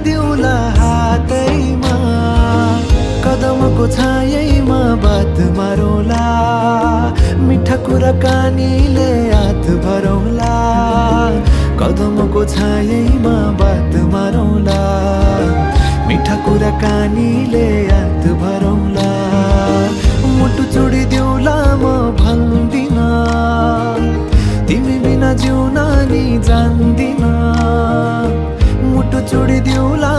छोडिदिउँला हातैमा, कदमको छायैमा बात मारौँला, मिठा कुराकानीले हात भरौँला, कदमको छायैमा बात मारौँला, मिठा कुराकानीले हात भरौँला। मुटु छोडिदिउँला म भन्दिन, तिमी बिना जिउन नि जान्दिन, मुटु छोडिदिउँला